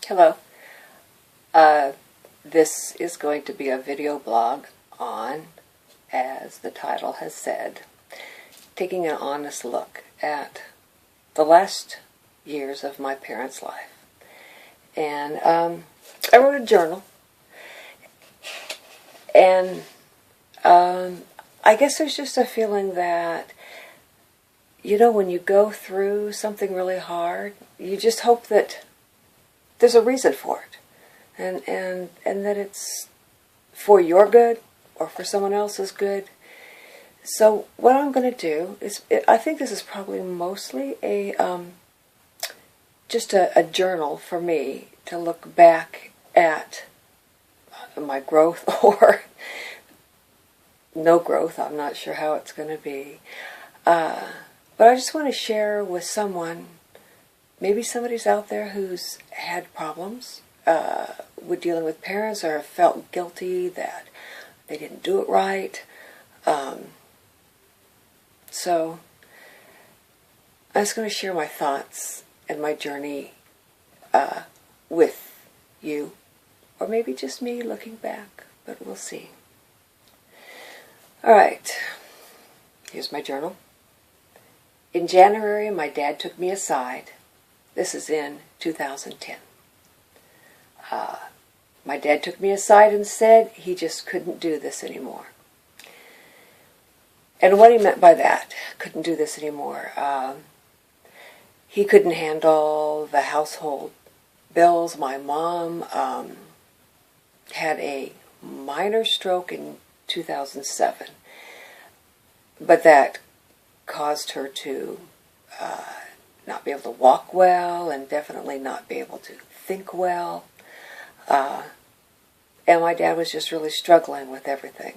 Hello. This is going to be a video blog on, as the title has said, taking an honest look at the last years of my parents' life. And I wrote a journal, and I guess there's just a feeling that, you know, when you go through something really hard, you just hope that there's a reason for it. And that it's for your good or for someone else's good. So what I'm going to do is, I think this is probably mostly just a journal for me to look back at my growth or no growth. I'm not sure how it's going to be. But I just want to share with someone, maybe somebody's out there who's had problems with dealing with parents or felt guilty that they didn't do it right. So I'm just going to share my thoughts and my journey with you, or maybe just me looking back, but we'll see. All right, here's my journal. In January, my dad took me aside. This is in 2010. My dad took me aside and said he just couldn't do this anymore. And what he meant by that, couldn't do this anymore, he couldn't handle the household bills. My mom had a minor stroke in 2007, but that caused her to not be able to walk well and definitely not be able to think well. And my dad was just really struggling with everything.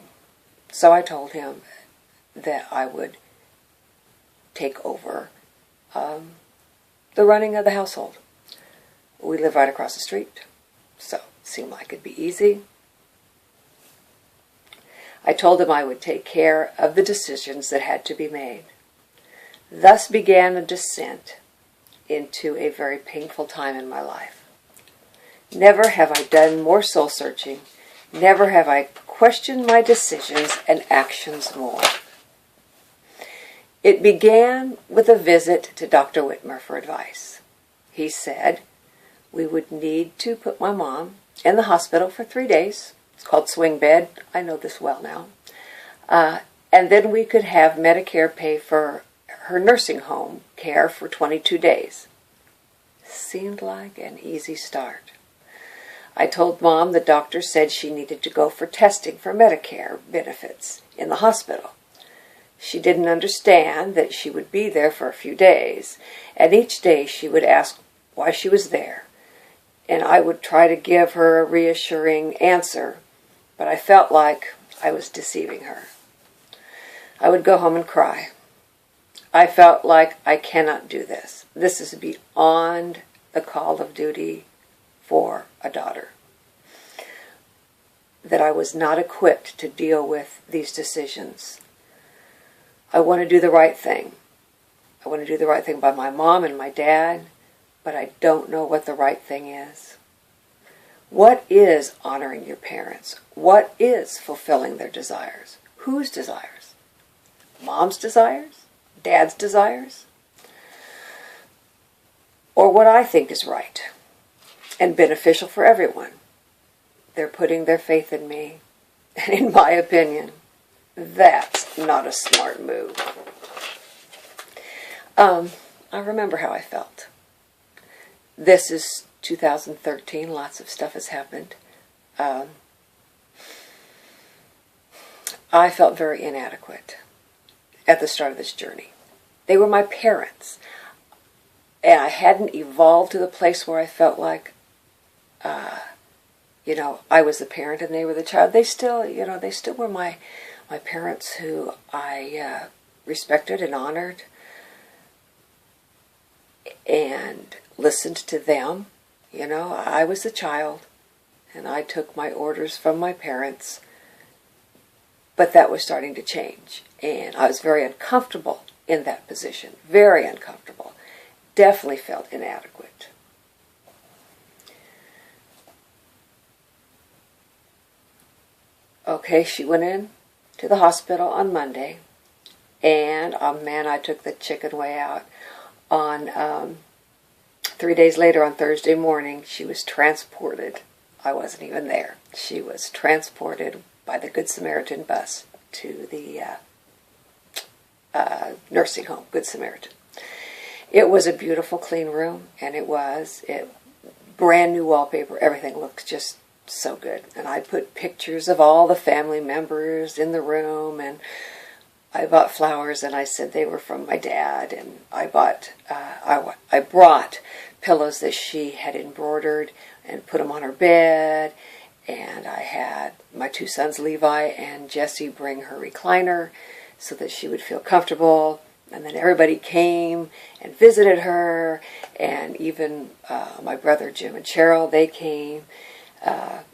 So I told him that I would take over the running of the household. We live right across the street, so it seemed like it'd be easy. I told him I would take care of the decisions that had to be made. Thus began a descent into a very painful time in my life. Never have I done more soul-searching. Never have I questioned my decisions and actions more. It began with a visit to Dr. Whitmer for advice. He said we would need to put my mom in the hospital for 3 days. It's called swing bed. I know this well now. And then we could have Medicare pay for her nursing home care for 22 days. Seemed like an easy start. I told Mom the doctor said she needed to go for testing for Medicare benefits in the hospital. She didn't understand that she would be there for a few days, and each day she would ask why she was there, and I would try to give her a reassuring answer, but I felt like I was deceiving her. I would go home and cry. I felt like I cannot do this. This is beyond the call of duty for a daughter. That I was not equipped to deal with these decisions. I want to do the right thing. I want to do the right thing by my mom and my dad, but I don't know what the right thing is. What is honoring your parents? What is fulfilling their desires? Whose desires? Mom's desires? Dad's desires? Or what I think is right and beneficial for everyone. They're putting their faith in me, and in my opinion, that's not a smart move. I remember how I felt. This is 2013. Lots of stuff has happened. I felt very inadequate at the start of this journey. They were my parents, and I hadn't evolved to the place where I felt like, I was the parent and they were the child. They still were my parents who I respected and honored and listened to them. I was the child and I took my orders from my parents, but that was starting to change. And I was very uncomfortable in that position, very uncomfortable. Definitely felt inadequate. Okay, she went in to the hospital on Monday, and oh man, I took the chicken way out. On 3 days later, on Thursday morning, she was transported. I wasn't even there. She was transported by the Good Samaritan bus to the nursing home, Good Samaritan. It was a beautiful, clean room, and it brand new wallpaper. Everything looked just so good. And I put pictures of all the family members in the room, and I bought flowers, and I said they were from my dad. And I brought pillows that she had embroidered and put them on her bed. And I had my two sons, Levi and Jesse, bring her recliner so that she would feel comfortable. And then everybody came and visited her, and even my brother Jim and Cheryl, they came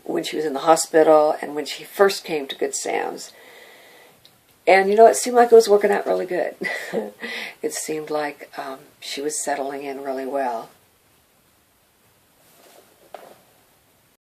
when she was in the hospital and when she first came to Good Sam's. And it seemed like it was working out really good. It seemed like she was settling in really well.